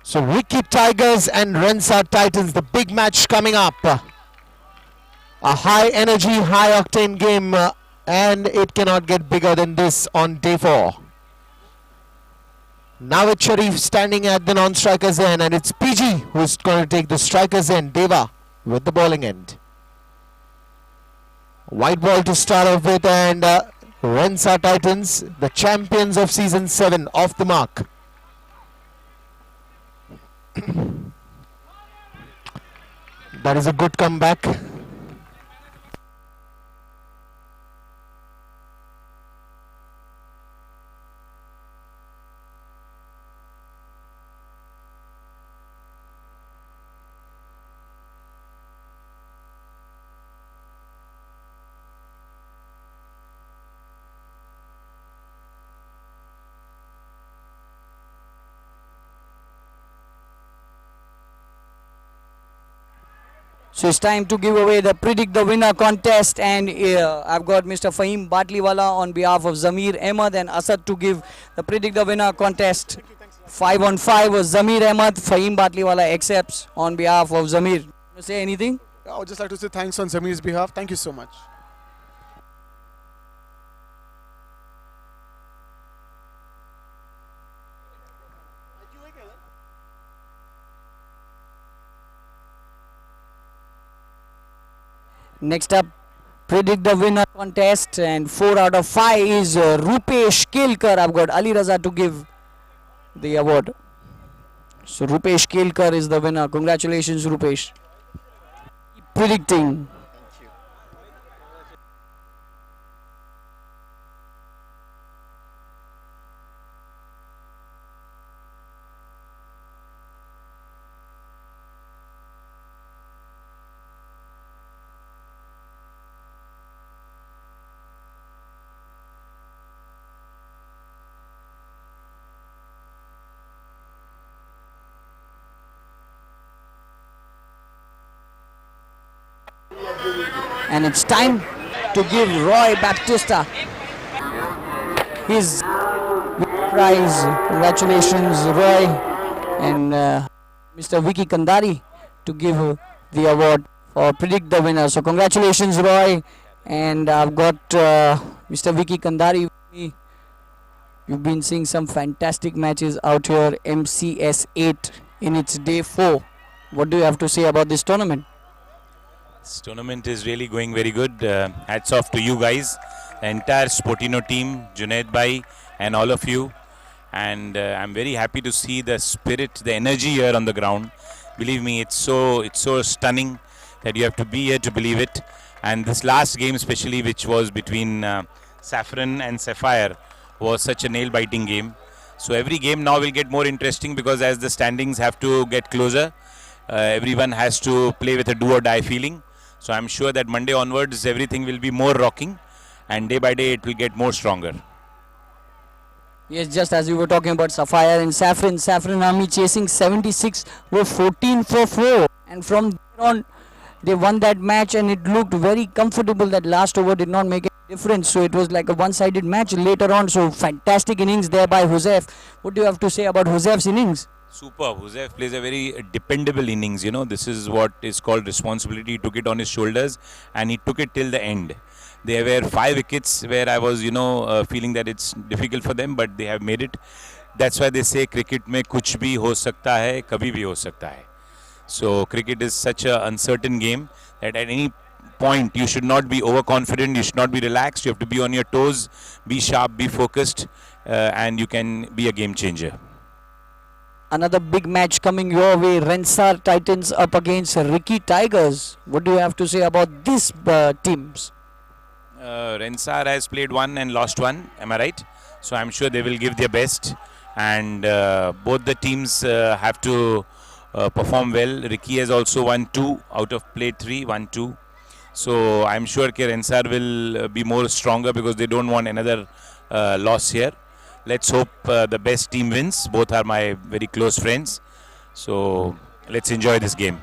So Ricky Tigers and Rensar Titans, the big match coming up. A high energy, high octane game, and it cannot get bigger than this on day 4. Now it's Sharif standing at the non-strikers end, and it's PG who's going to take the strikers end. Deva with the bowling end. White ball to start off with, and Rensar Titans, the champions of season 7, off the mark. That is a good comeback. So it's time to give away the Predict the Winner contest, and I've got Mr. Fahim Batliwala on behalf of Zamir Ahmed and Asad to give the Predict the Winner contest. 5 on 5 was Zamir Ahmed. Fahim Batliwala accepts on behalf of Zamir. Want to say anything? I would just like to say thanks on Zamir's behalf. Thank you so much. Next up, Predict the Winner contest, and 4 out of 5 is Rupesh Kelkar. I've got Ali Raza to give the award. So Rupesh Kelkar is the winner. Congratulations, Rupesh. Keep predicting. And it's time to give Roy Baptista his prize. Congratulations, Roy, and Mr. Vicky Kandari to give the award for Predict the Winner. So congratulations, Roy, and I've got Mr. Vicky Kandari with me. You've been seeing some fantastic matches out here. MCS 8 in its day 4. What do you have to say about this tournament? This tournament is really going very good. Hats off to you guys, the entire Sportino team, Junaid Bhai and all of you. And I'm very happy to see the spirit, the energy here on the ground. Believe me, it's so stunning that you have to be here to believe it. And this last game especially, which was between Saffron and Sapphire, was such a nail-biting game. So every game now will get more interesting, because as the standings have to get closer, everyone has to play with a do-or-die feeling. So I'm sure that Monday onwards everything will be more rocking, and day by day it will get more stronger. Yes, just as we were talking about Sapphire and Saffron. Saffron Army chasing 76 were 14 for 4. And from there on, they won that match, and it looked very comfortable. That last over did not make a difference. So it was like a one-sided match later on. So fantastic innings there by Joseph. What do you have to say about Joseph's innings? Superb. Joseph plays a very dependable innings. You know, this is what is called responsibility. He took it on his shoulders and he took it till the end. There were 5 wickets where I was, feeling that it's difficult for them, but they have made it. That's why they say cricket mein kuch bhi ho sakta hai, kabhi bhi ho sakta hai. So cricket is such an uncertain game that at any point you should not be overconfident, you should not be relaxed, you have to be on your toes, be sharp, be focused, and you can be a game changer. Another big match coming your way. Rensar Titans up against Ricky Tigers. What do you have to say about these teams? Rensar has played 1 and lost 1, am I right? So I'm sure they will give their best, and both the teams have to perform well. Ricky has also won 2 out of played 3, 1-2. So I'm sure Rensar will be more stronger, because they don't want another loss here. Let's hope the best team wins. Both are my very close friends. So let's enjoy this game.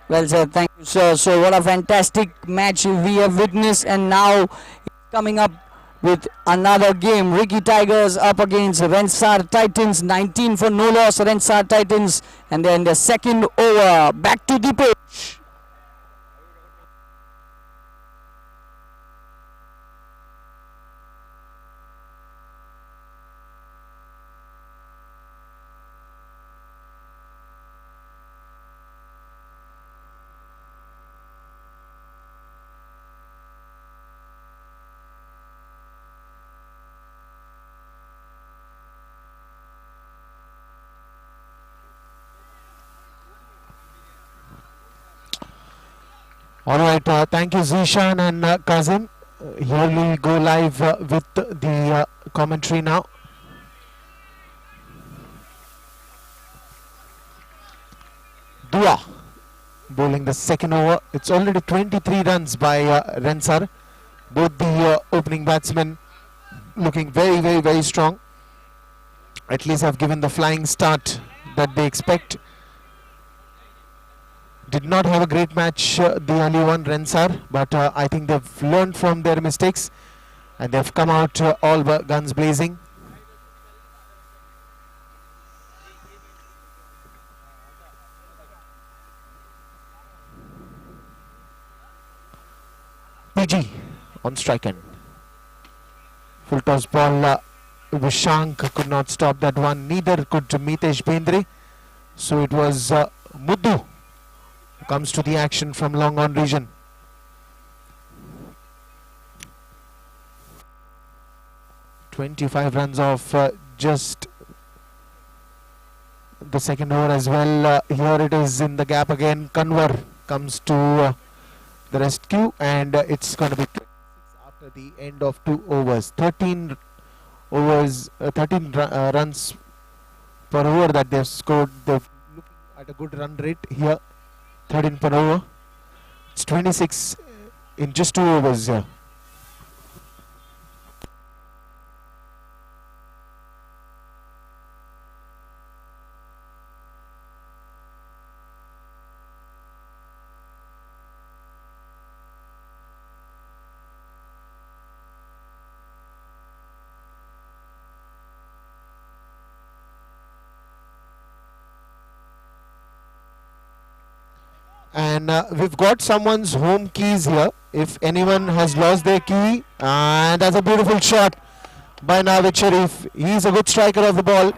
Well, sir, thank you, sir. So what a fantastic match we have witnessed, and now coming up with another game. Ricky Tigers up against Rensar Titans. 19 for no loss, Rensar Titans. And then the second over. Back to the pitch. All right, thank you Zishan and Kazim. Here we go live with the commentary now. Dua bowling the second over. It's already 23 runs by Rensar. Both the opening batsmen looking very strong. At least have given the flying start that they expect. Did not have a great match, the early one, Rensar, but I think they've learned from their mistakes and they've come out all guns blazing. PG on strike end. Full toss ball. Vishank could not stop that one. Neither could Mitesh Bendre. So it was Muddu who comes to the action from long on region. .25 runs off just the second over as well. Here it is in the gap again. Kanwar comes to the rescue, and it's going to be 26 after the end of 2 overs. 13 overs, 13 runs per over that they've scored. They're looking at a good run rate here. 13 per over. It's 26 in just 2 overs here. And we've got someone's home keys here. If anyone has lost their key, and that's a beautiful shot by Navid Sharif. He's a good striker of the ball,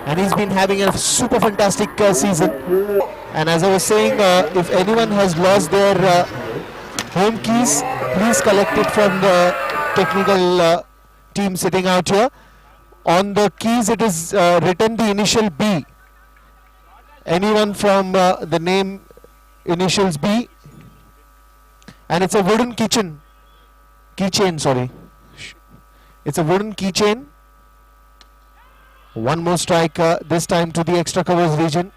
and he's been having a super fantastic season. And as I was saying, if anyone has lost their home keys, please collect it from the technical team sitting out here. On the keys it is written the initial B. Anyone from the name initials B, and it's a wooden keychain, sorry. It's a wooden keychain. One more strike, this time to the extra covers region.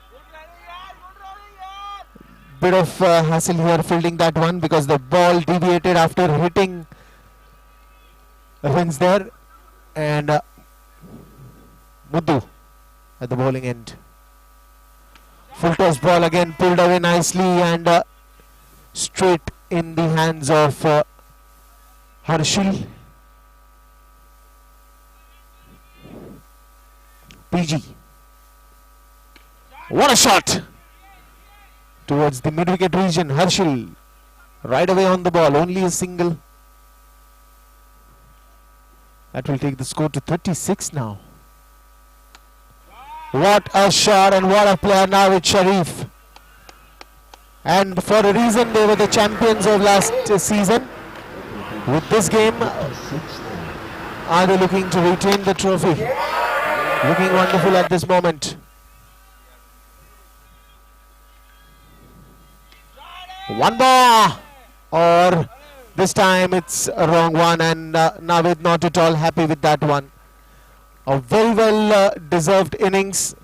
Bit of hassle here fielding that one because the ball deviated after hitting runs there, and Muddu at the bowling end. Full toss ball again pulled away nicely and straight in the hands of Harshil. PG. What a shot! Towards the mid-wicket region. Harshil right away on the ball. Only a single. That will take the score to 36 now. What a shot and what a player now with Sharif. And for a reason they were the champions of last season. With this game, are they looking to retain the trophy? Looking wonderful at this moment. One more, or this time it's a wrong one, and Navid not at all happy with that one. A very well deserved innings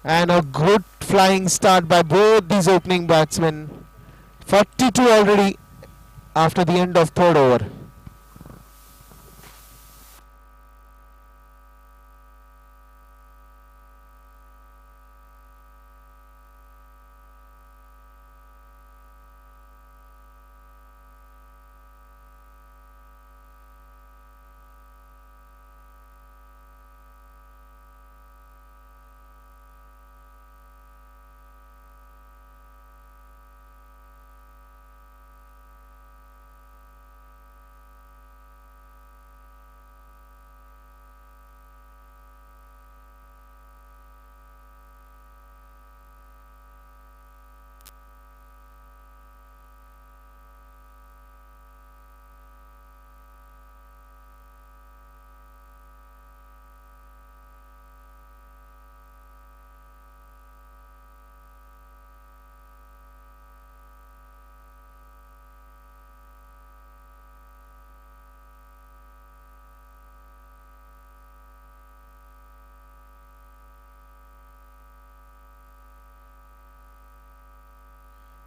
and a good flying start by both these opening batsmen. 42 already after the end of third over.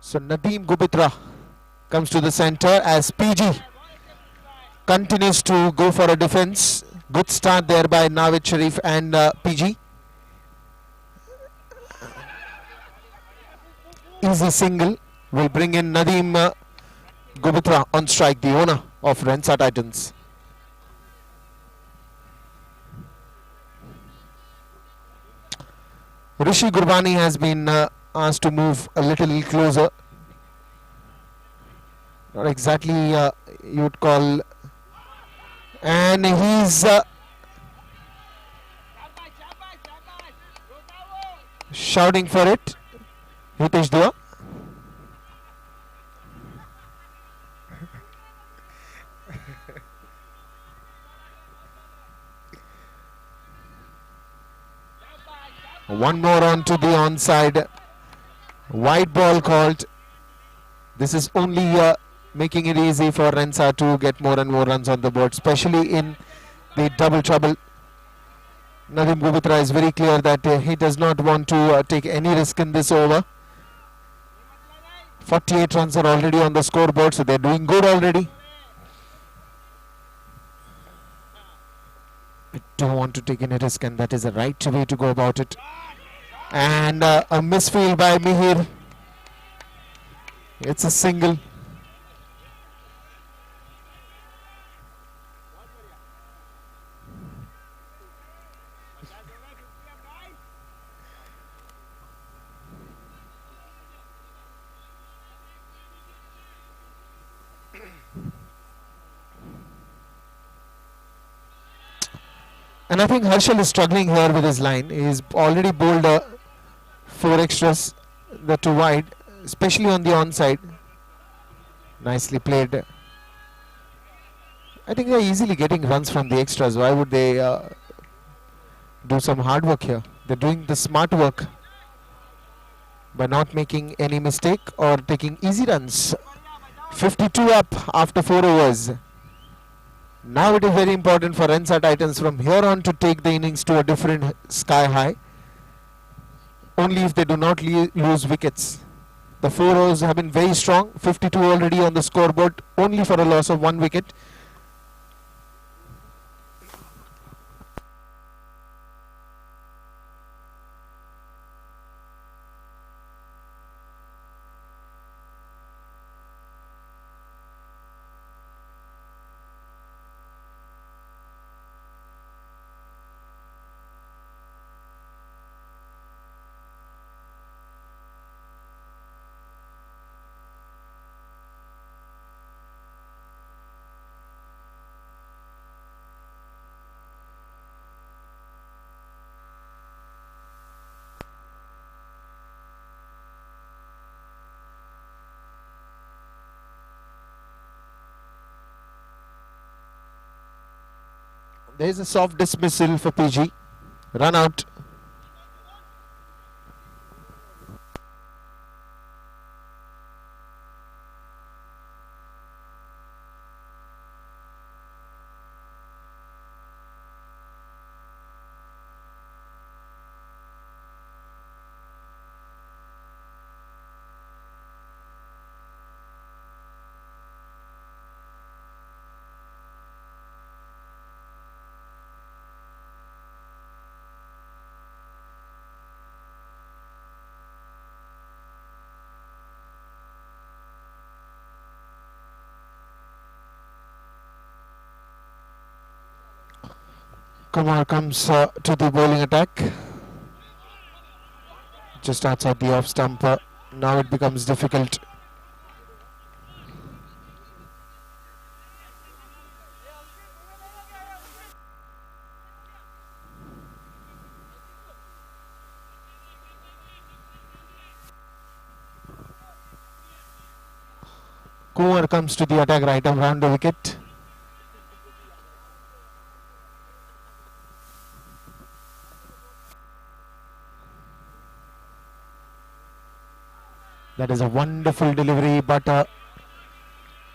So Nadeem Gubitra comes to the center as PG continues to go for a defense. Good start there by Navid Sharif and PG. Easy single will bring in Nadeem Gubitra on strike, the owner of Rensa Titans. Rishi Gurbani has been asked to move a little closer. Not exactly you would call, and he's shouting for it. Hitesh Dua. One more on to the onside. White ball called. This is only making it easy for Rensa to get more and more runs on the board, especially in the double trouble. Nadeem Gubitra is very clear that he does not want to take any risk in this over. 48 runs are already on the scoreboard, so they're doing good already. I don't want to take any risk, and that is the right way to go about it. And a misfield by Mihir. It's a single. And I think Harshal is struggling here with his line. He's already bowled 4 extras, the 2 wide, especially on the onside. Nicely played. I think they're easily getting runs from the extras. Why would they do some hard work here? They're doing the smart work by not making any mistake or taking easy runs. 52 up after 4 overs. Now it is very important for Rensa Titans from here on to take the innings to a different sky high. Only if they do not lose wickets. The 4 overs have been very strong. 52 already on the scoreboard, only for a loss of 1 wicket. There is a soft dismissal for PG. Run out. Kumar comes to the bowling attack. Just outside the off stump. Now it becomes difficult. Kumar comes to the attack right around the wicket. That is a wonderful delivery, but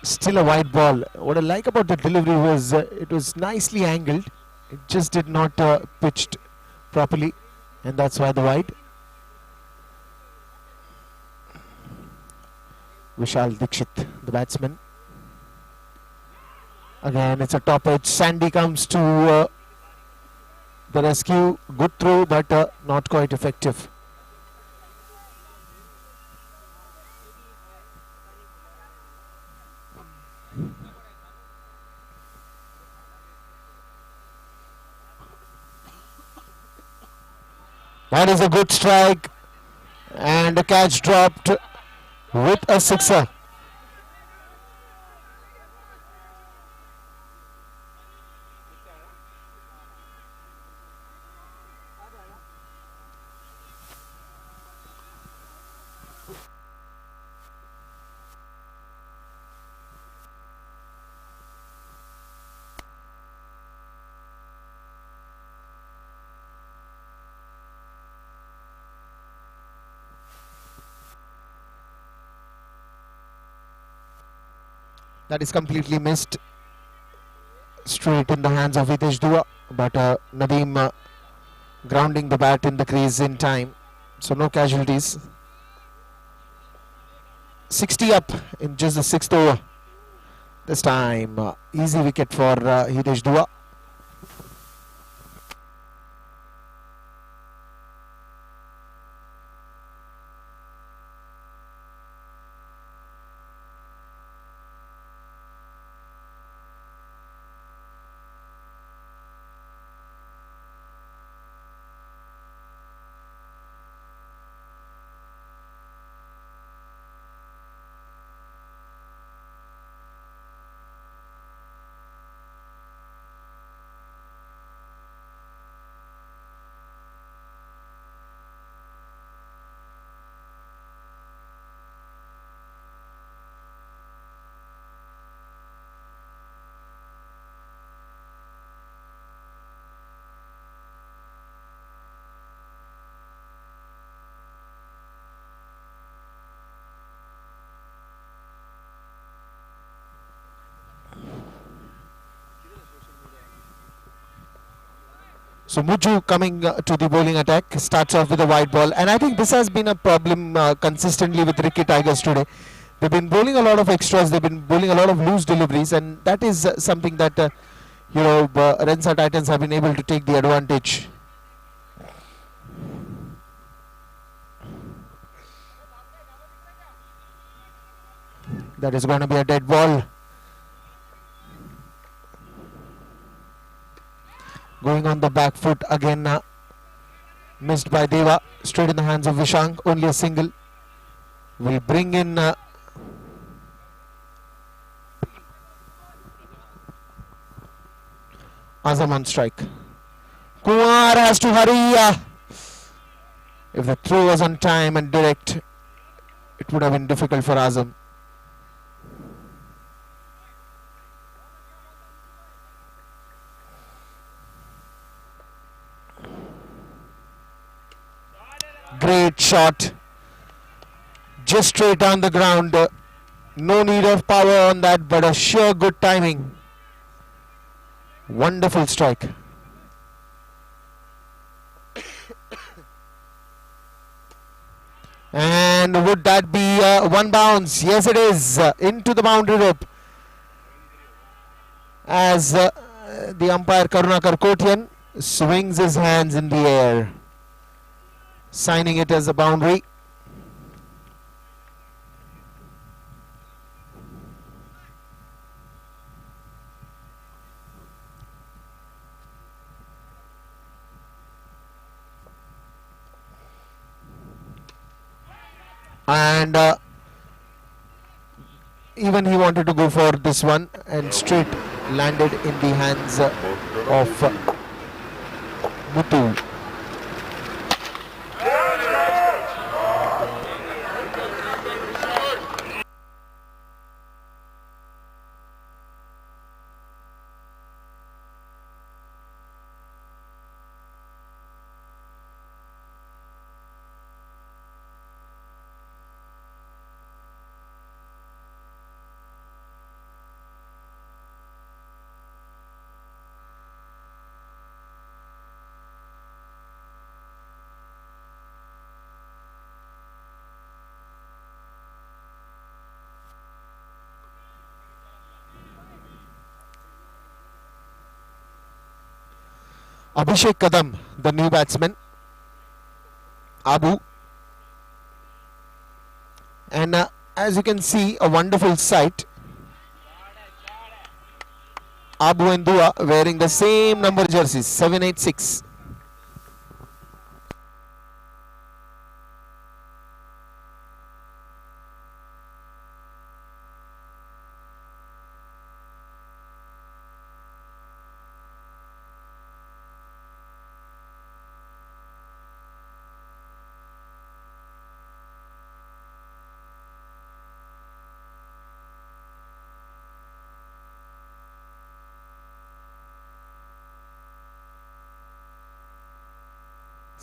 still a wide ball. What I like about the delivery was it was nicely angled. It just did not pitched properly, and that's why the wide. Vishal Dikshit, the batsman. Again, it's a top edge. Sandy comes to the rescue. Good throw, but not quite effective. That is a good strike, and the catch dropped with a sixer. That is completely missed, straight in the hands of Hitesh Dua, but Nadeem grounding the bat in the crease in time, so no casualties. 60 up in just the 6th over. This time easy wicket for Hitesh Dua. So Muju coming to the bowling attack, starts off with a wide ball, and I think this has been a problem consistently with Ricky Tigers today. They've been bowling a lot of extras, they've been bowling a lot of loose deliveries, and that is something that Rensa Titans have been able to take the advantage. That is going to be a dead ball. Going on the back foot again, missed by Deva, straight in the hands of Vishank, only a single. Will bring in Azam on strike. Kumar has to hurry. If the throw was on time and direct, it would have been difficult for Azam. Great shot, just straight down the ground. No need of power on that, but a sheer good timing. Wonderful strike. And would that be one bounce? Yes, it is. Into the boundary rope. As the umpire Karunakar Kotian swings his hands in the air, signing it as a boundary. And even he wanted to go for this one, and straight landed in the hands of Muthu. Abhishek Kadam, the new batsman. Abu. And as you can see, a wonderful sight. Abu and Dua wearing the same number jerseys, 786.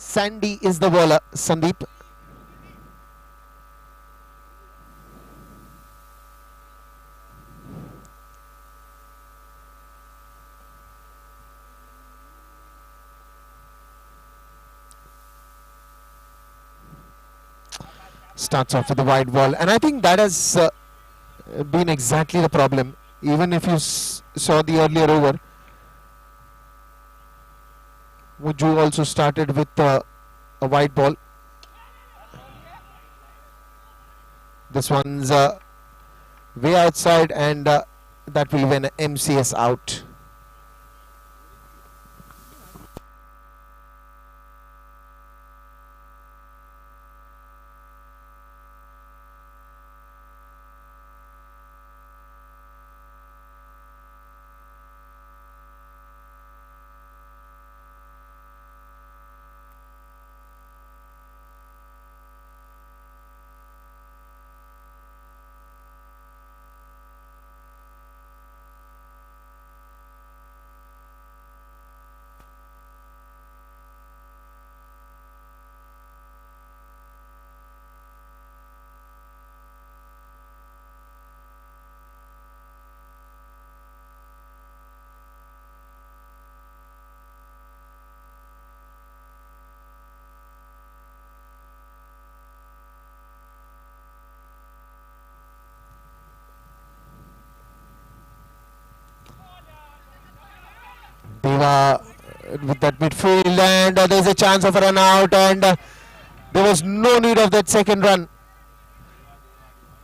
Sandy is the bowler, Sandeep. Starts off with the wide ball, and I think that has been exactly the problem. Even if you saw the earlier over, Muju also started with a wide ball. This one's way outside, and that will win MCS out. Deva with that midfield, and there's a chance of a run out, and there was no need of that second run.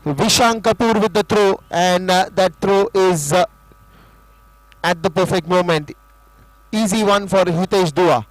Vishank Kapoor with the throw, and that throw is at the perfect moment. Easy one for Hitesh Dua.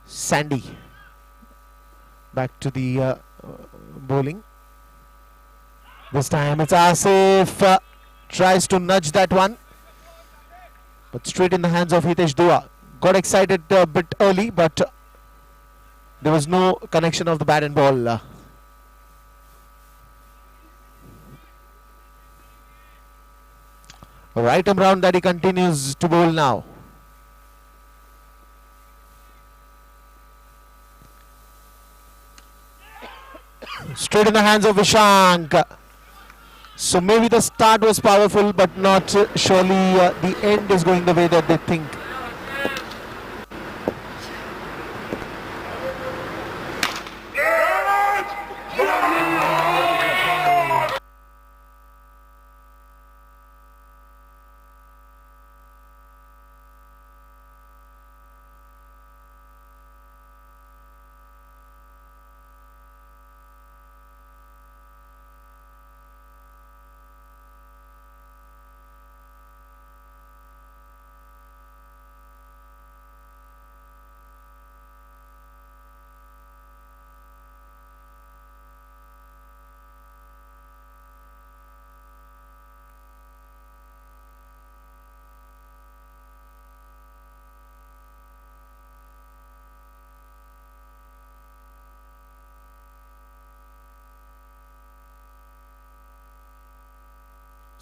Sandy back to the bowling. This time it's Asif, tries to nudge that one, but straight in the hands of Hitesh Dua. Got excited a bit early, but there was no connection of the bat and ball. Right arm round that he continues to bowl now. Straight in the hands of Vishank. So maybe the start was powerful, but not surely the end is going the way that they think.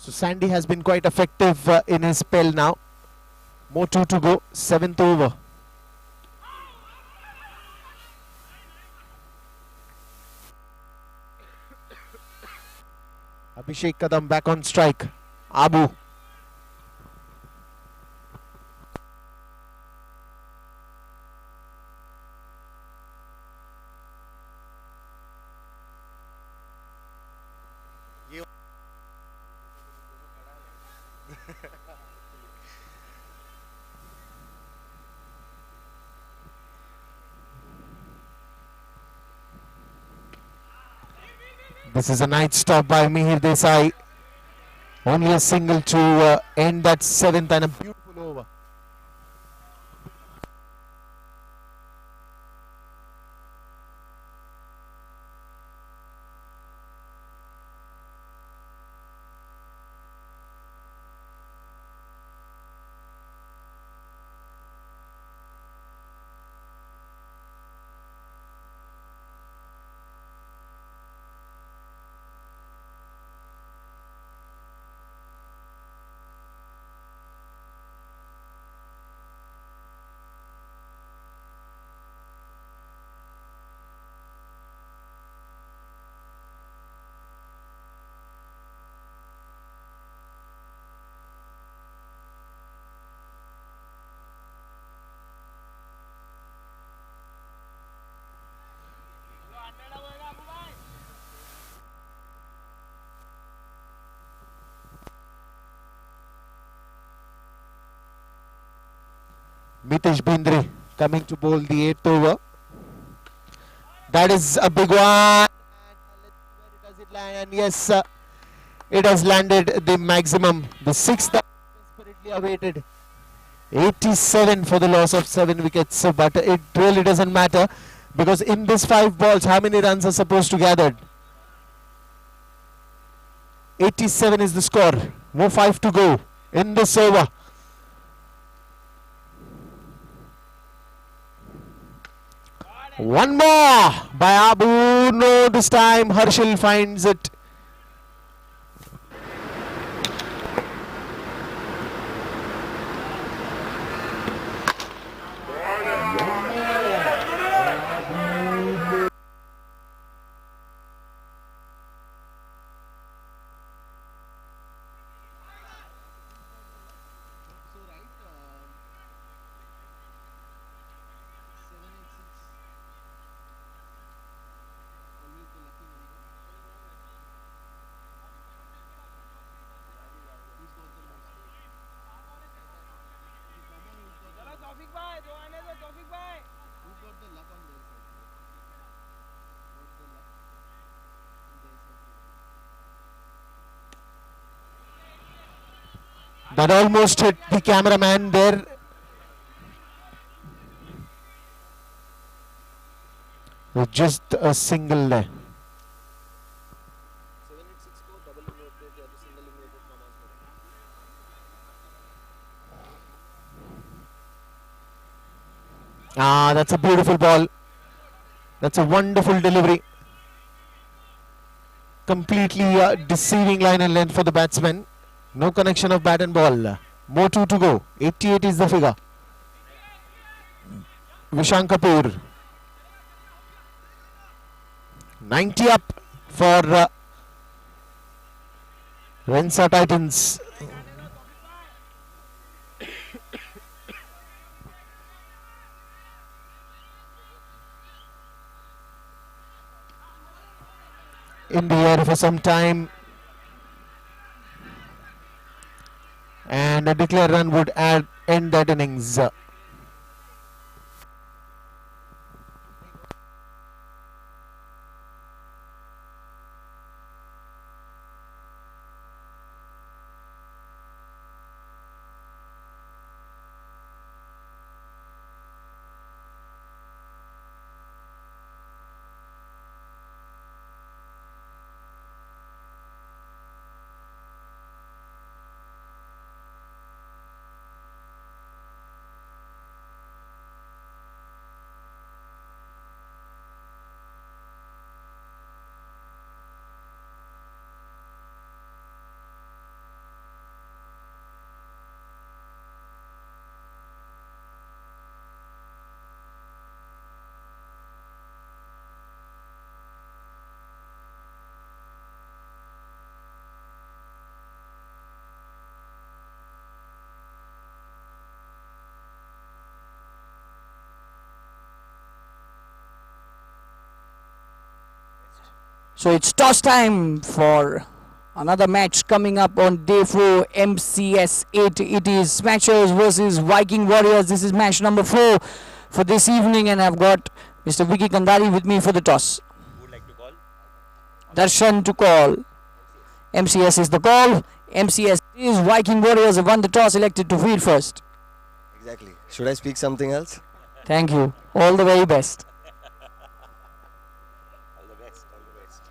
So Sandy has been quite effective in his spell now. More 2 to go, 7th over. Abhishek Kadam back on strike. Abu. This is a nice stop by Mihir Desai. Only a single to end that 7th and a beautiful over. Mitesh Bindre coming to bowl the 8th over. That is a big one. And let's see where does it land. And yes, it has landed the maximum. The 6th desperately awaited. 87 for the loss of 7 wickets. But it really doesn't matter, because in this 5 balls, how many runs are supposed to gather? 87 is the score. More 5 to go in this over. One more by Abu. No, this time Harshil finds it. That almost hit the cameraman there. With just a single there. Ah, that's a beautiful ball. That's a wonderful delivery. Completely deceiving line and length for the batsman. No connection of bat and ball. More 2 to go. 88 is the figure. Vishan Kapoor. 90 up for Rensa Titans. In the air for some time, and a declared run would end that innings. So it's toss time for another match coming up on day 4, MCS 8. It is Smashers versus Viking Warriors. This is match number 4 for this evening, and I've got Mr. Vicky Kandari with me for the toss. Who would like to call? Darshan to call. MCS is the call. MCS is Viking Warriors have won the toss, elected to field first. Exactly. Should I speak something else? Thank you. All the very best. All the best. All the best.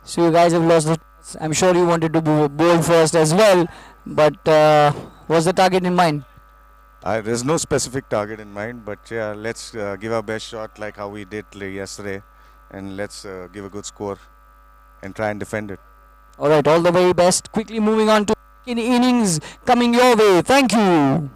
So you guys have lost the toss. I'm sure you wanted to bowl first as well, but what's the target in mind? There's no specific target in mind, but yeah, let's give our best shot like how we did yesterday, and let's give a good score and try and defend it. Alright, all the very best. Quickly moving on to innings coming your way. Thank you.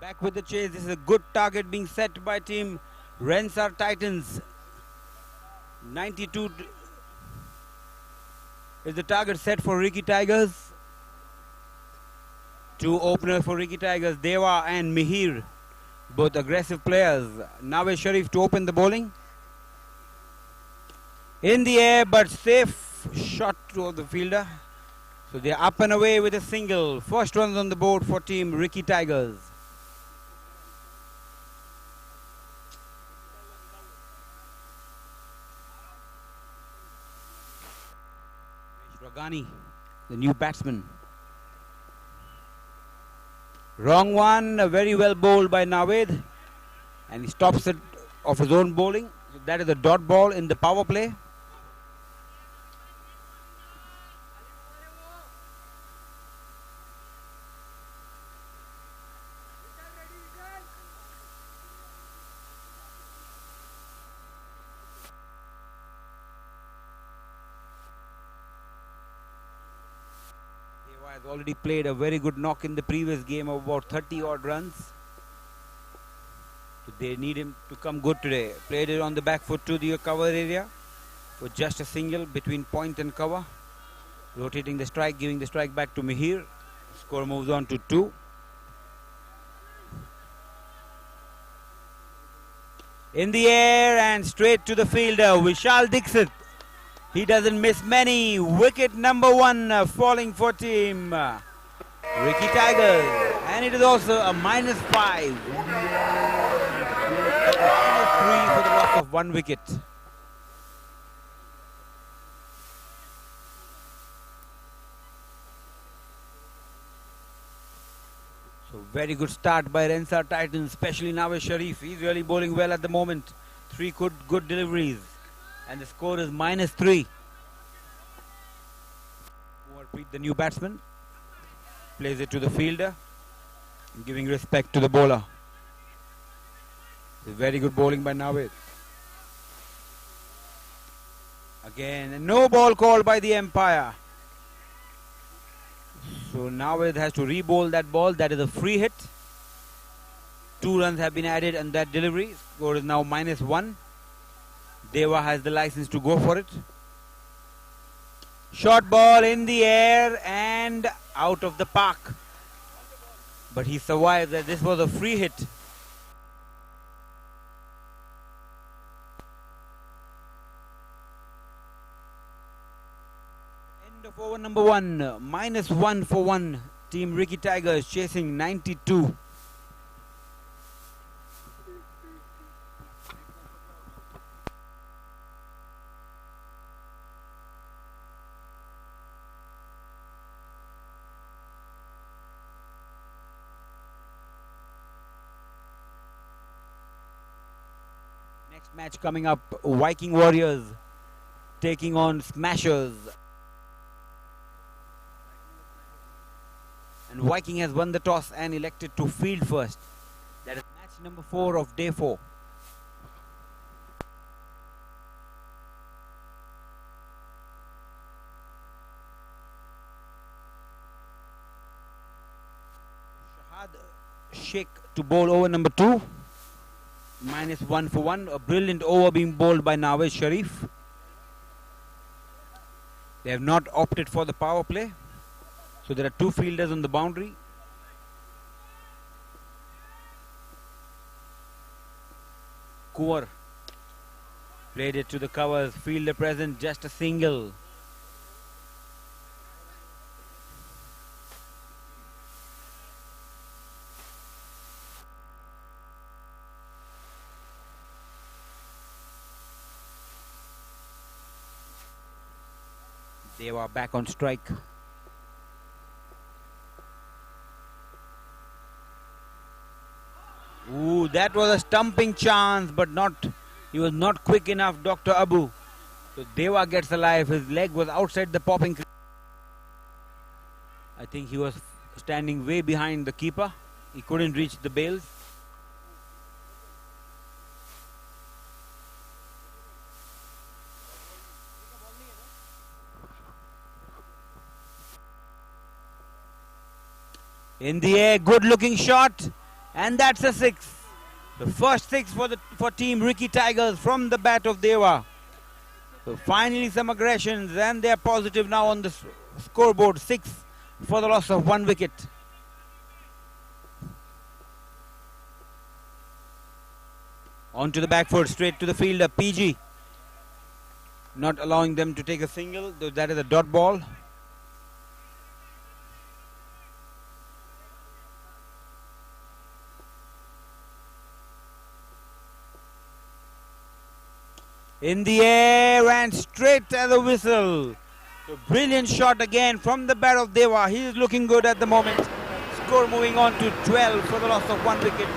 Back with the chase. This is a good target being set by team Rensar Titans. 92 is the target set for Ricky Tigers. 2 openers for Ricky Tigers, Deva and Mihir, both aggressive players. Nawaz Sharif to open the bowling. In the air, but safe shot to the fielder. So they are up and away with a single. First runs on the board for team Ricky Tigers. Ragani, the new batsman. Wrong one, very well bowled by Nawed, and he stops it of his own bowling. So that is a dot ball in the power play. Has already played a very good knock in the previous game of about 30 odd runs. So they need him to come good today. Played it on the back foot to the cover area for just a single between point and cover. Rotating the strike, giving the strike back to Mihir. Score moves on to 2. In the air and straight to the fielder, Vishal Dixit. He doesn't miss many. Wicket number 1 falling for team Ricky Tigers. And it is also a -5. -3 for the loss of 1 wicket. So very good start by Rensar Titans, especially Nawaz Sharif. He's really bowling well at the moment. 3 good deliveries. And the score is -3. Warpreet, the new batsman, plays it to the fielder, giving respect to the bowler. Very good bowling by Nawaz. Again, no ball called by the umpire. So Navid has to re-bowl that ball. That is a free hit. 2 runs have been added on that delivery. Score is now -1. Deva has the license to go for it. Short ball in the air and out of the park. But he survived. That this was a free hit. End of over number 1. -1 for 1. Team Ricky Tigers chasing 92. Next match coming up, Viking Warriors taking on Smashers. And Viking has won the toss and elected to field first. That is match number 4 of day 4. Shahad Sheikh to bowl over number 2. -1 for 1. A brilliant over being bowled by Nawaz Sharif. They have not opted for the power play. So there are 2 fielders on the boundary. Kuwar played it to the covers. Fielder present, just a single. They were back on strike. Ooh, that was a stumping chance, but he was not quick enough, Dr. Abu. So Deva gets alive. His leg was outside the popping. I think he was standing way behind the keeper. He couldn't reach the bails. In the air, good looking shot, and that's a 6. The first 6 for team Ricky Tigers from the bat of Deva. So finally some aggressions, and they are positive now on the scoreboard. 6 for the loss of 1 wicket. On to the back foot, straight to the fielder, PG. Not allowing them to take a single, though that is a dot ball. In the air and straight as a whistle. So brilliant shot again from the bat of Deva. He is looking good at the moment. Score moving on to 12 for the loss of 1 wicket.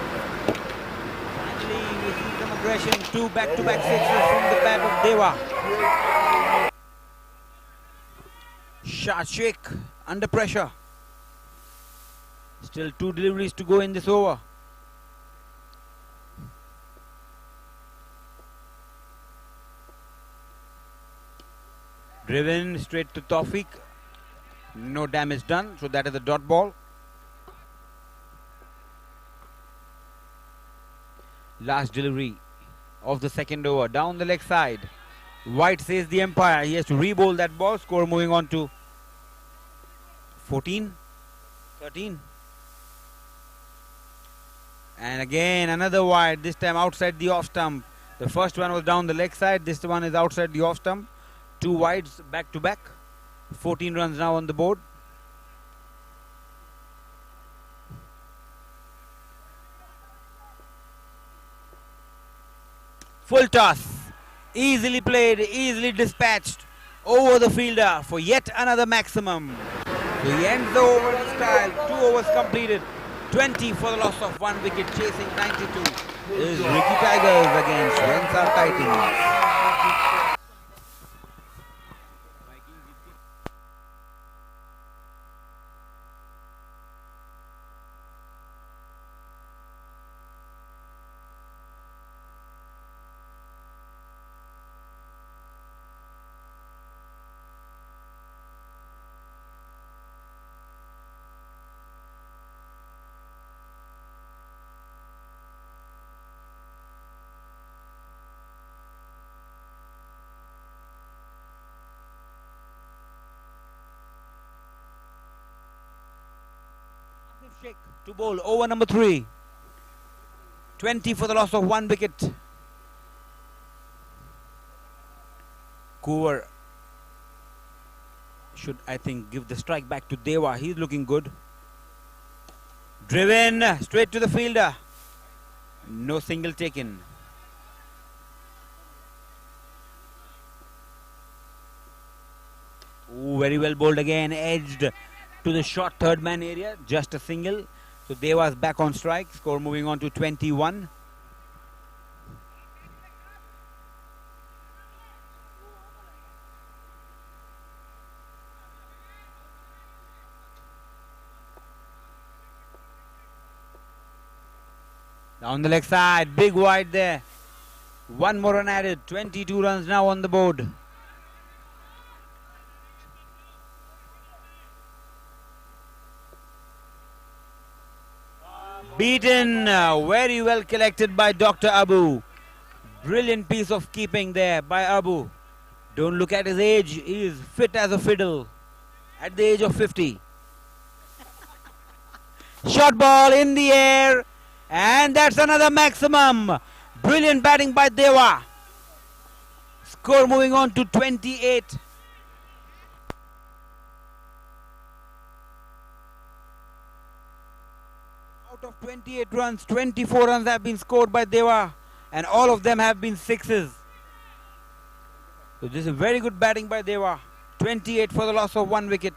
Finally, we see some aggression. 2 back-to-back sixes from the bat of Deva. Shah Sheikh under pressure. Still 2 deliveries to go in this over. Driven straight to Tawfiq. No damage done, so that is a dot ball. Last delivery of the second over. Down the leg side. White says the umpire. He has to re-bowl that ball. Score moving on to 14, 13. And again another wide. This time outside the off stump. The first one was down the leg side. This one is outside the off stump. 2 wides back to back. 14 runs now on the board. Full toss. Easily played, easily dispatched over the fielder for yet another maximum. So he ends the over in style. 2 overs completed. 20 for the loss of 1 wicket, chasing 92. This is Ricky Tigers against Rensar Titans. To bowl, over number 3. 20 for the loss of 1 wicket. Coover should, I think, give the strike back to Deva. He's looking good. Driven straight to the fielder. No single taken. Ooh, very well bowled again. Edged to the short third man area. Just a single. So Deva's back on strike. Score moving on to 21. Down the leg side, big wide there. One more run added, 22 runs now on the board. Beaten, very well collected by Dr. Abu. Brilliant piece of keeping there by Abu. Don't look at his age, he is fit as a fiddle at the age of 50. Short ball in the air. And that's another maximum. Brilliant batting by Deva. Score moving on to 28. Out of 28 runs, 24 runs have been scored by Deva. And all of them have been sixes. So this is very good batting by Deva. 28 for the loss of 1 wicket.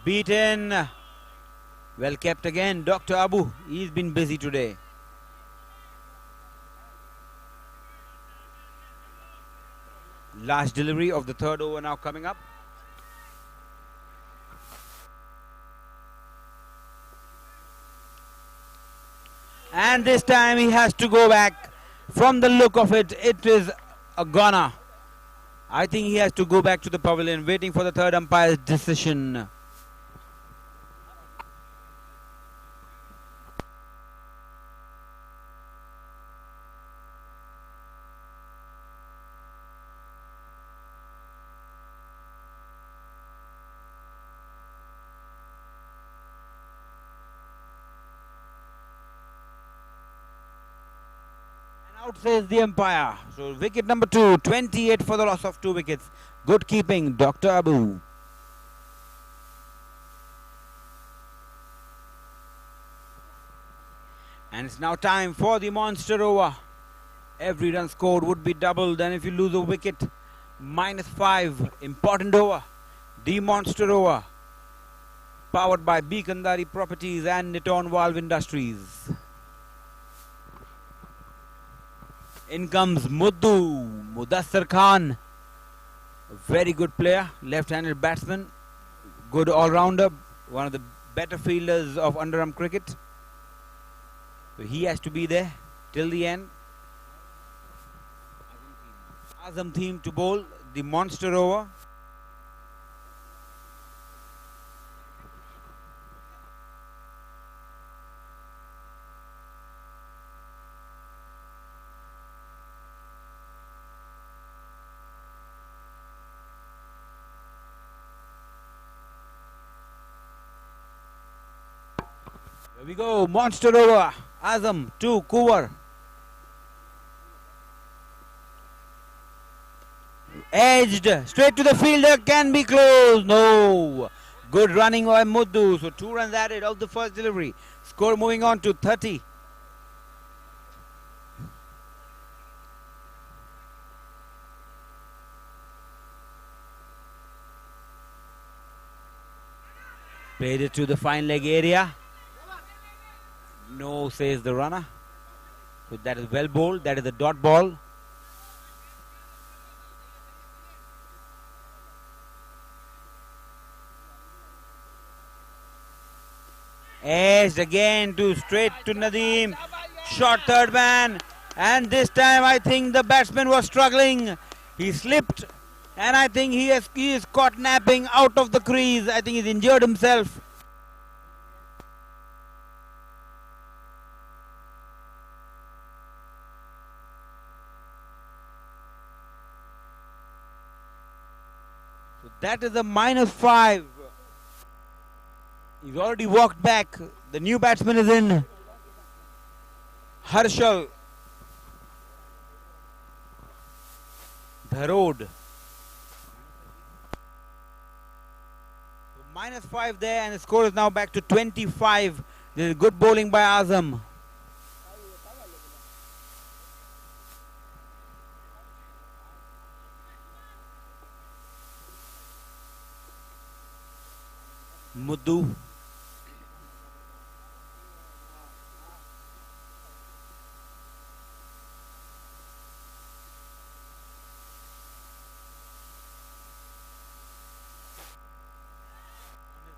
Beaten. Well kept again, Dr. Abu. He's been busy today. Last delivery of the third over now coming up. And this time he has to go back. From the look of it, it is a goner. I think he has to go back to the pavilion, waiting for the third umpire's decision. Out says the umpire. So wicket number 2, 28 for the loss of 2 wickets. Good keeping, Dr. Abu. And it's now time for the monster over. Every run scored would be doubled, and if you lose a wicket, -5. Important over. The monster over. Powered by B. Kandari Properties and Niton Valve Industries. In comes Muddu, Mudassar Khan. A very good player, left-handed batsman, good all-rounder, one of the better fielders of underarm cricket. So he has to be there till the end. Azam team to bowl the monster over. Here we go, monster over. Azam to Coover. Edged, straight to the fielder, can be close. No. Good running by Muddu. So 2 runs added of the first delivery. Score moving on to 30. Played it to the fine leg area. No, says the runner. So that is well bowled. That is a dot ball. Edged again to straight to Nadeem. Short third man. And this time I think the batsman was struggling. He slipped. And I think he is caught napping out of the crease. I think he's injured himself. So that is a -5. He's already walked back. The new batsman is in. Harshal. Dharod. So -5 there, and the score is now back to 25. This is good bowling by Azam. Muddu.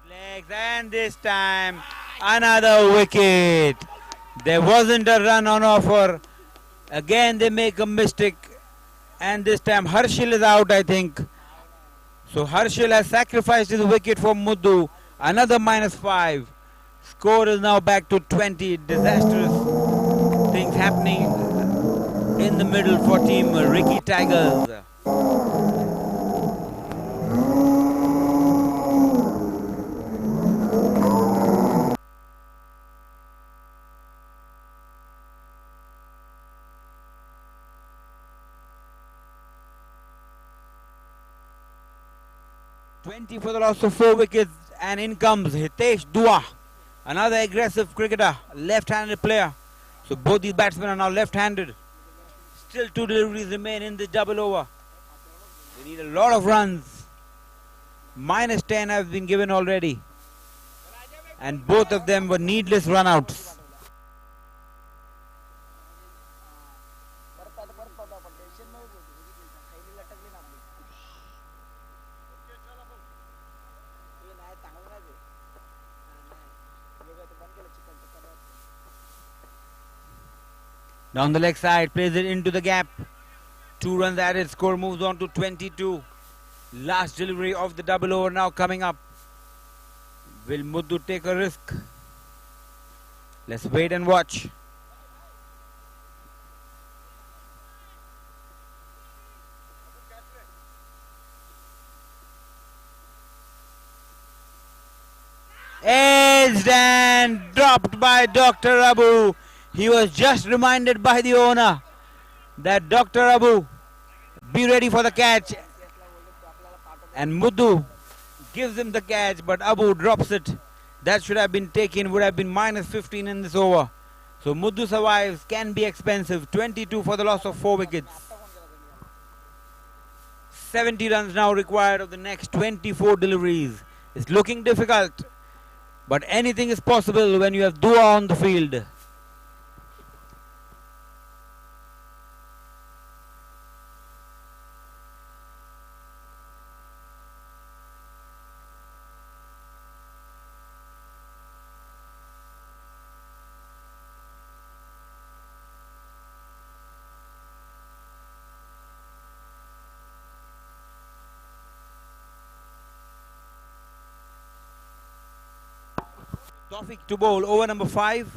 Legs, and this time another wicket. There wasn't a run on offer. Again they make a mistake, and this time Harshil is out, I think. So Harshil has sacrificed his wicket for Muddu. Another -5. Score is now back to 20. Disastrous things happening in the middle for team Ricky Tigers. For the loss of 4 wickets, and in comes Hitesh Dua, another aggressive cricketer, left-handed player. So both these batsmen are now left-handed. Still 2 deliveries remain in the double over. They need a lot of runs. -10 have been given already, and both of them were needless run-outs. Down the leg side, plays it into the gap. 2 runs added, score moves on to 22. Last delivery of the double over now coming up. Will Muddu take a risk? Let's wait and watch. Edged and dropped by Dr. Abu. He was just reminded by the owner that Dr. Abu, be ready for the catch. And Muddu gives him the catch, but Abu drops it. That should have been taken, would have been -15 in this over. So Muddu survives, can be expensive. 22 for the loss of 4 wickets. 70 runs now required of the next 24 deliveries. It's looking difficult, but anything is possible when you have Dua on the field. Tawfiq to bowl, over number 5.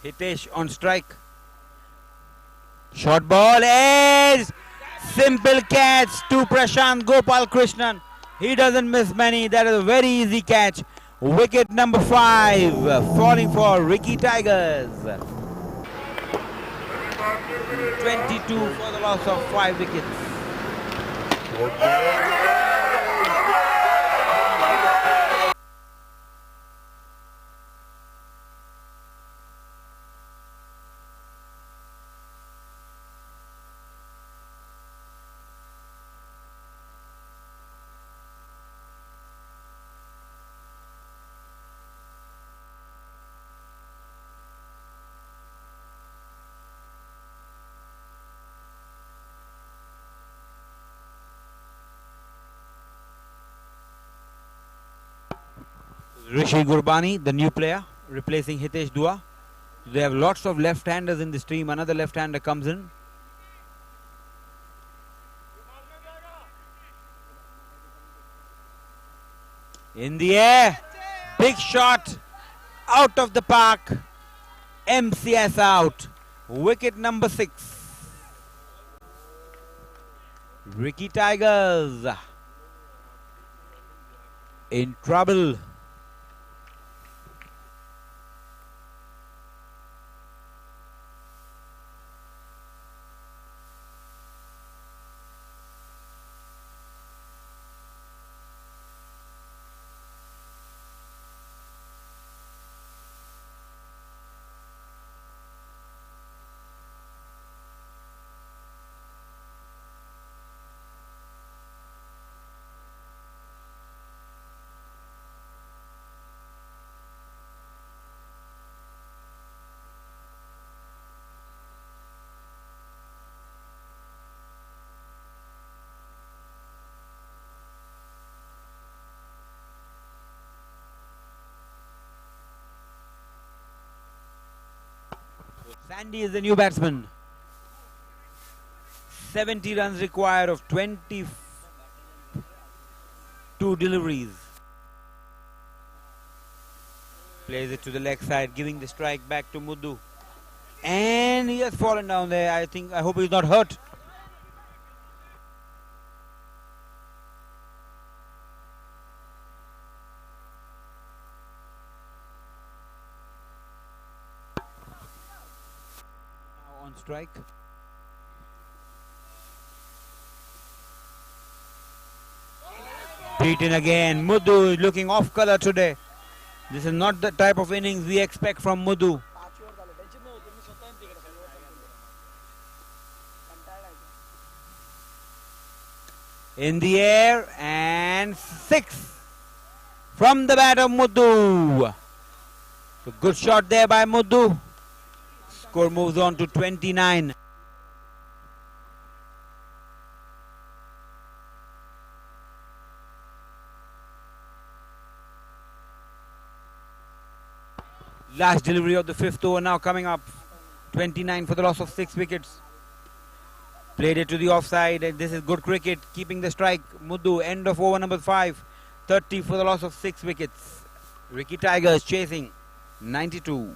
Hitesh on strike. Short ball, edge! Simple catch to Prashant Gopal Krishnan. He doesn't miss many. That is a very easy catch. Wicket number 5, falling for Ricky Tigers. 22 for the loss of 5 wickets. Rishi Gurbani, the new player, replacing Hitesh Dua. They have lots of left-handers in this team. Another left-hander comes in. In the air, big shot, out of the park. MCS out. Wicket number 6. Ricky Tigers in trouble. Sandy is the new batsman. 70 runs required of 22 deliveries. Plays it to the leg side, giving the strike back to Muddu. And he has fallen down there. I hope he's not hurt. Now on strike. Beaten again. Muddu is looking off color today. This is not the type of innings we expect from Muddu. In the air and 6 from the bat of Muddu. So good shot there by Muddu. Score moves on to 29. Last delivery of the 5th over now coming up. 29 for the loss of 6 wickets. Played it to the offside, and this is good cricket, keeping the strike. Muddu, end of over number 5. 30 for the loss of 6 wickets. Ricky Tigers chasing 92.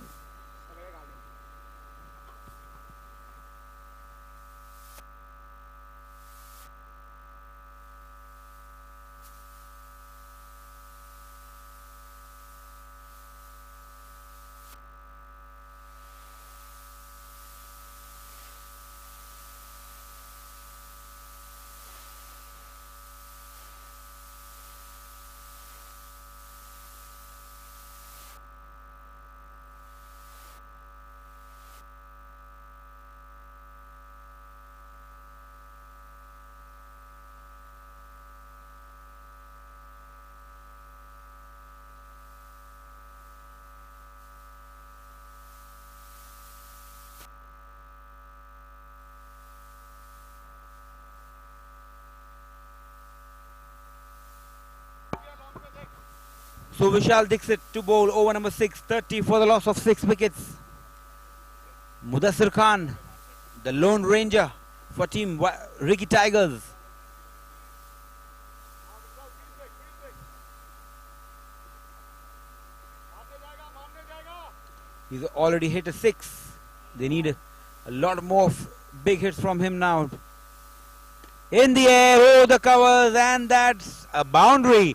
So Vishal Dixit to bowl over number 6, 30 for the loss of 6 wickets. Mudassir Khan, the Lone Ranger for team Ricky Tigers. He's already hit a 6. They need a lot more big hits from him now. In the air, oh, the covers, and that's a boundary.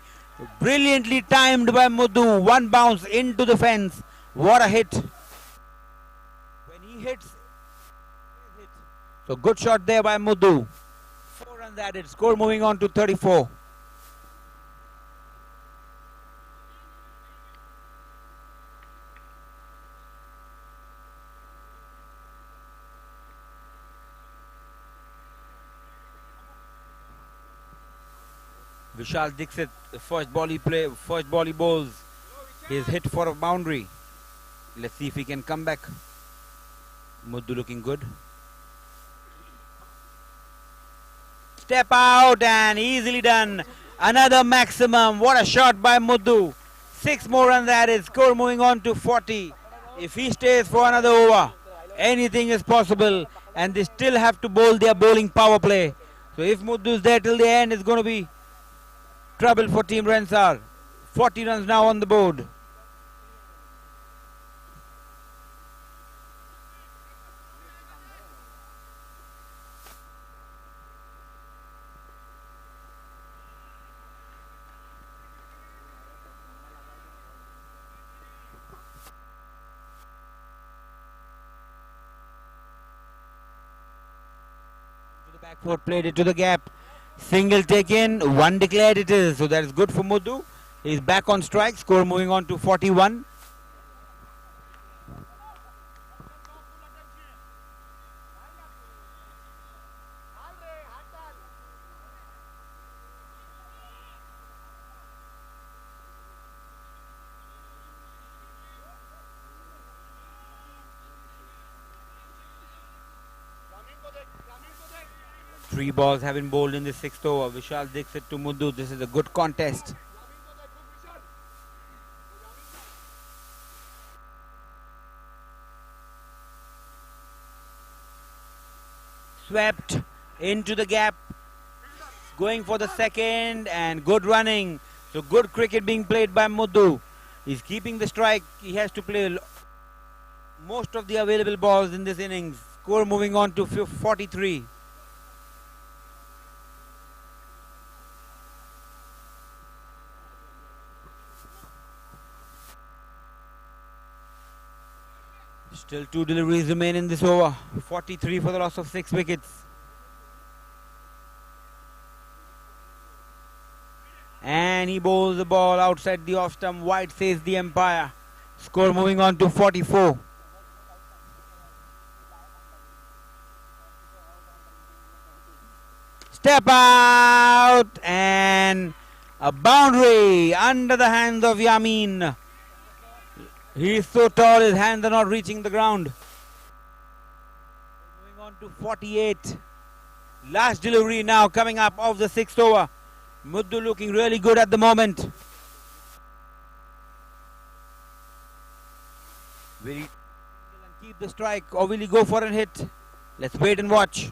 Brilliantly timed by Muddu. One bounce into the fence. What a hit. When he hits, so good shot there by Muddu. 4 runs added. Score moving on to 34. Vishal Dixit, the first ball he bowls, he's hit for a boundary. Let's see if he can come back. Muddu looking good. Step out and easily done. Another maximum. What a shot by Muddu. 6 more runs added. Score moving on to 40. If he stays for another over, anything is possible. And they still have to bowl their bowling power play. So if Muddu is there till the end, it's going to be trouble for Team Rensar. 40 runs now on the board. To the back foot, played it to the gap. Single taken, 1 declared it is. So that is good for Muddu. He's back on strike. Score moving on to 41. Three balls have been bowled in the 6th over. Vishal Dixit to Muddu. This is a good contest. Swept into the gap. Going for the second and good running. So good cricket being played by Muddu. He's keeping the strike. He has to play most of the available balls in this innings. Score moving on to 43. Still 2 deliveries remain in this over. 43 for the loss of 6 wickets. And he bowls the ball outside the off stump. Wide, says the umpire. Score moving on to 44. Step out and a boundary under the hands of Yamin. He is so tall, his hands are not reaching the ground. Moving on to 48. Last delivery now coming up of the 6th over. Muddu looking really good at the moment. Will he keep the strike or will he go for a hit? Let's wait and watch.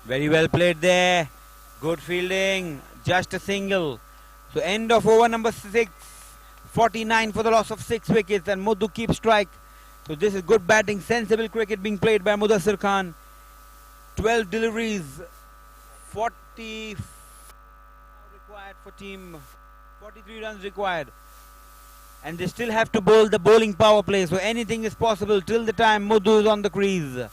Very well played there. Good fielding. Just a single. So end of over number 6. 49 for the loss of 6 wickets and Muddu keeps strike. So this is good batting. Sensible cricket being played by Mudassir Khan. 12 deliveries. 40 required for team. 43 runs required. And they still have to bowl the bowling power play. So anything is possible till the time Muddu is on the crease.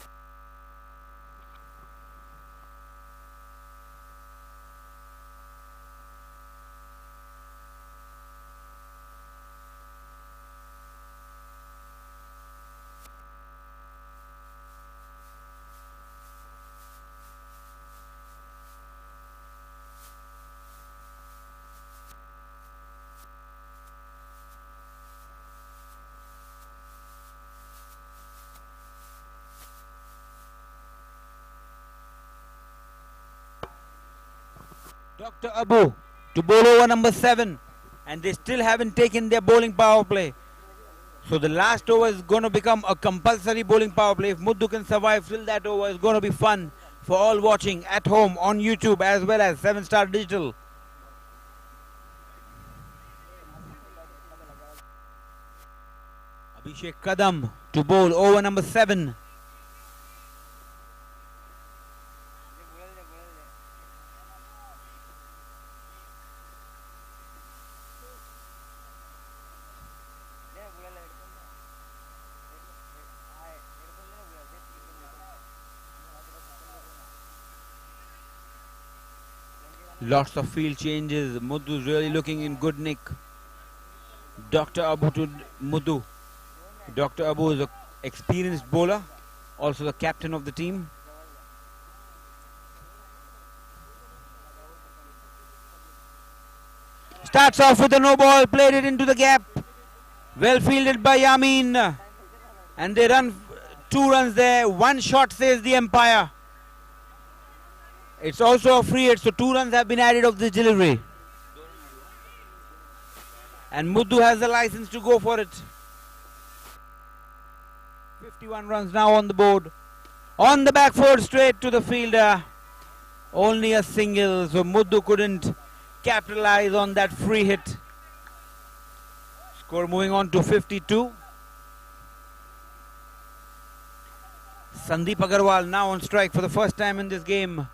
Dr. Abu to bowl over number 7 and they still haven't taken their bowling power play. So the last over is going to become a compulsory bowling power play. If Muddu can survive till that over, it's going to be fun for all watching at home on YouTube as well as 7-Star Digital. Abhishek Kadam to bowl over number 7. Lots of field changes. Muddu is really looking in good nick. Dr. Abu to Muddu. Dr. Abu is an experienced bowler, also the captain of the team. Starts off with a no ball, played it into the gap. Well fielded by Yamin. And they run 2 runs there. 1 shot, says the umpire. It's also a free hit, so 2 runs have been added of this delivery. And Muddu has the license to go for it. 51 runs now on the board. On the back foot, straight to the fielder. Only a single, so Muddu couldn't capitalize on that free hit. Score moving on to 52. Sandeep Agarwal now on strike for the first time in this game.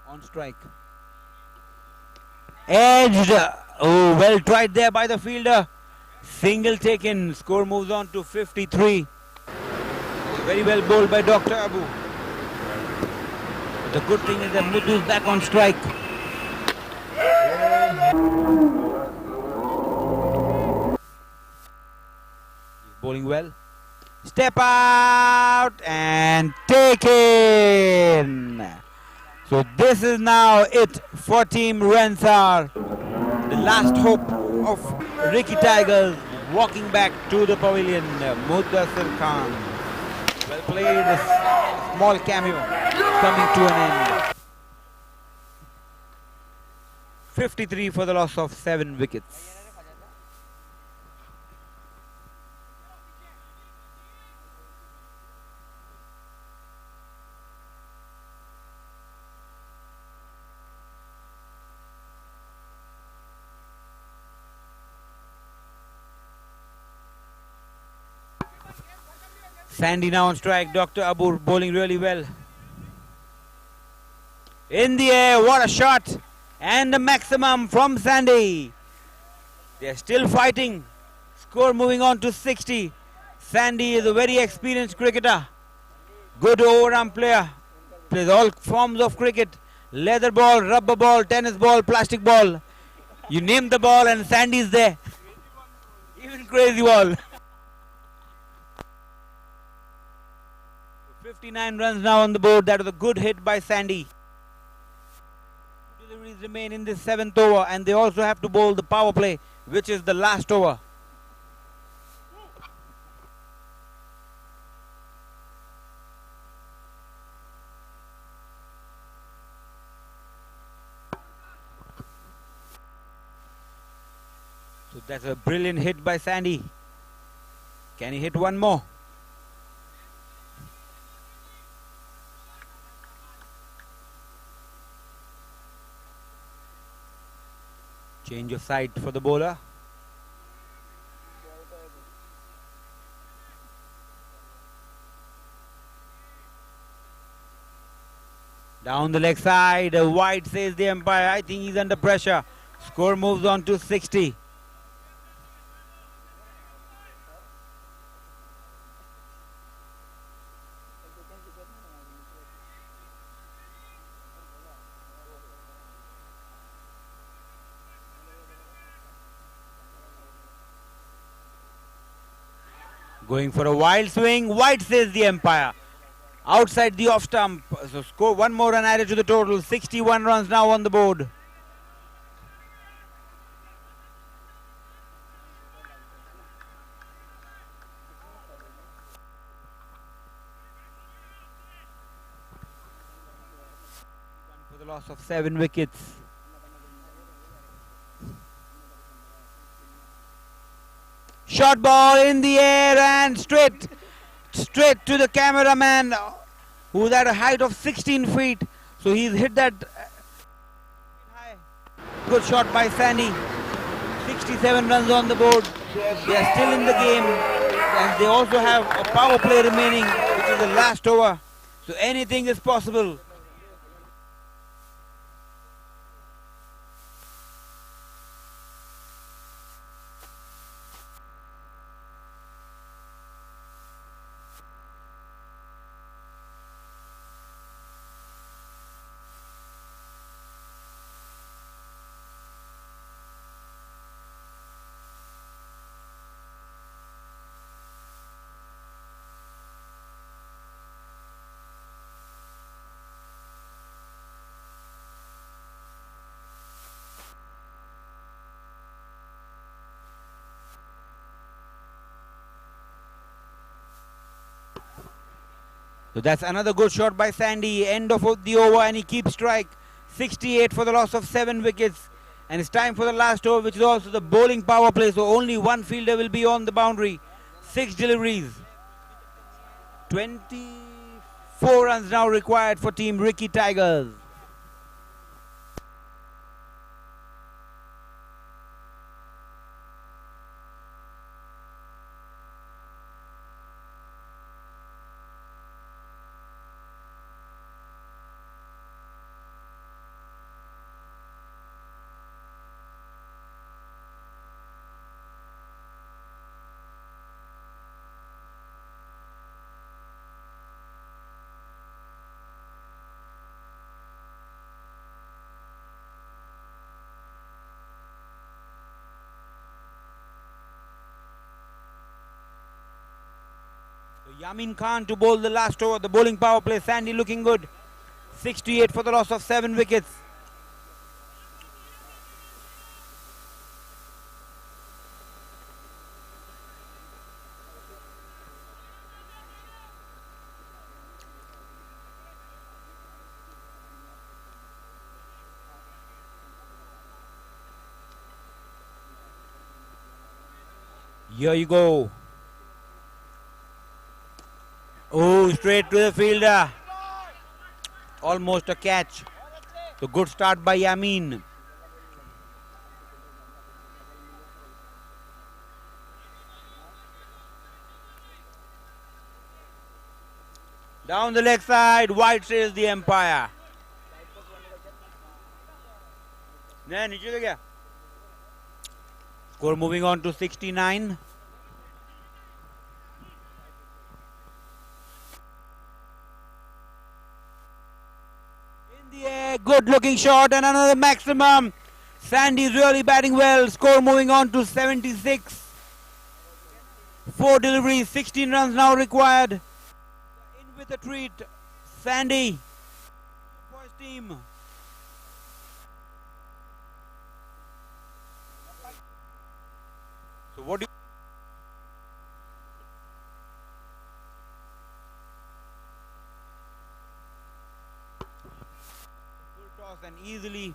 On strike. Edged. Oh, well tried there by the fielder. Single taken. Score moves on to 53. Very well bowled by Dr. Abu. The good thing is that Muddu is back on strike. He's bowling well. Step out and taken. So this is now it for Team Rensar. The last hope of Ricky Tigers walking back to the pavilion. Mudassir Khan. Well played. small cameo coming to an end. 53 for the loss of 7 wickets. Sandy now on strike. Dr. Abur bowling really well. In the air, what a shot! And the maximum from Sandy. They're still fighting. Score moving on to 60. Sandy is a very experienced cricketer. Good over-arm player. Plays all forms of cricket. Leather ball, rubber ball, tennis ball, plastic ball. You name the ball and Sandy's there. Even crazy ball. 59 runs now on the board. That was a good hit by Sandy. Deliveries remain in this 7th over, and they also have to bowl the power play, which is the last over. So that's a brilliant hit by Sandy. Can he hit one more? Change of side for the bowler. Down the leg side, wide says the umpire. I think he's under pressure. Score moves on to 60. Going for a wild swing, wide says the umpire. Outside the off stump. So score one more run added to the total. 61 runs now on the board. For the loss of 7 wickets. Short ball in the air and straight to the cameraman, who's at a height of 16 feet. So he's hit that high. Good shot by Sandy. 67 runs on the board. They are still in the game, and they also have a power play remaining, which is the last over. So anything is possible. So that's another good shot by Sandy. End of the over, and he keeps strike. 68 for the loss of 7 wickets. And it's time for the last over, which is also the bowling power play. So only one fielder will be on the boundary. 6 deliveries. 24 runs now required for Team Ricky Tigers. Yamin Khan to bowl the last over. The bowling power play. Sandy looking good. 68 for the loss of 7 wickets. Here you go. Oh, straight to the fielder. Almost a catch. So good start by Yamin. Down the leg side, wide sails the umpire. Score moving on to 69. In the air, good looking shot and another maximum. Sandy's really batting well. Score moving on to 76. 4 deliveries, 16 runs now required. In with a treat, Sandy for his team. So what do you full toss and easily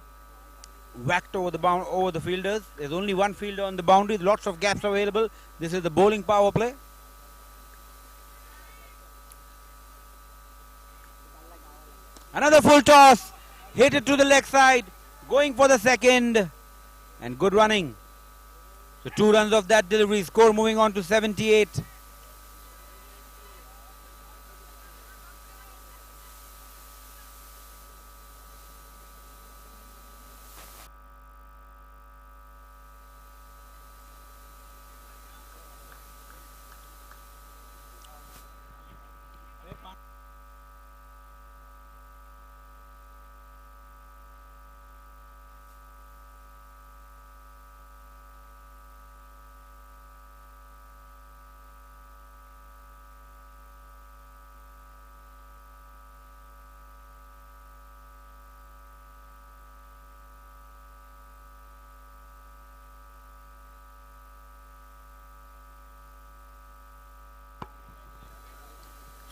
whacked over the fielders. There's only one fielder on the boundary, lots of gaps available. This is the bowling power play. Another full toss, hit it to the leg side, going for the second, and good running. So 2 runs of that delivery, score moving on to 78.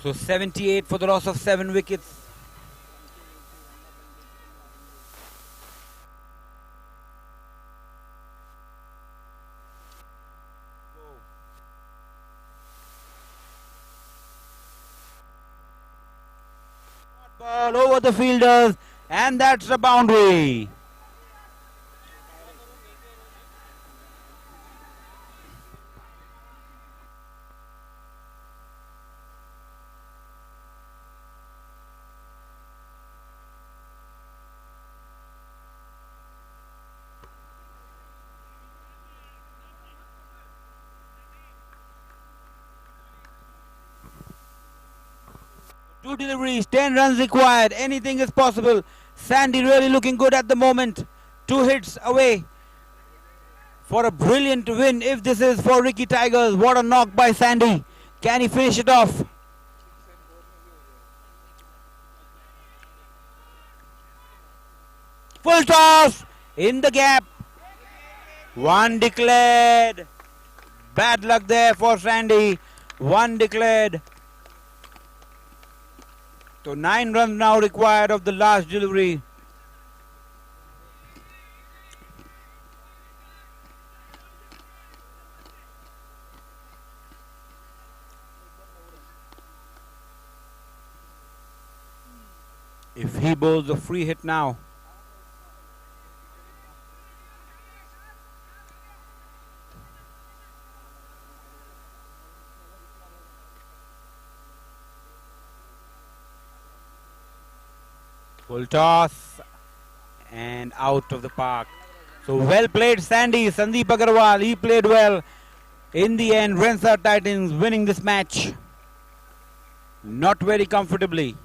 So 78 for the loss of 7 wickets. Ball over the fielders, and that's a boundary. Two deliveries, 10 runs required. Anything is possible. Sandy really looking good at the moment. 2 hits away for a brilliant win. If this is for Ricky Tigers, what a knock by Sandy. Can he finish it off? Full toss in the gap. 1 declared. Bad luck there for Sandy. 1 declared. So 9 runs now required of the last delivery. If he bowls a free hit now, full toss and out of the park. So well played Sandy, Sandeep Agarwal, he played well. In the end, Rensar Titans winning this match. Not very comfortably.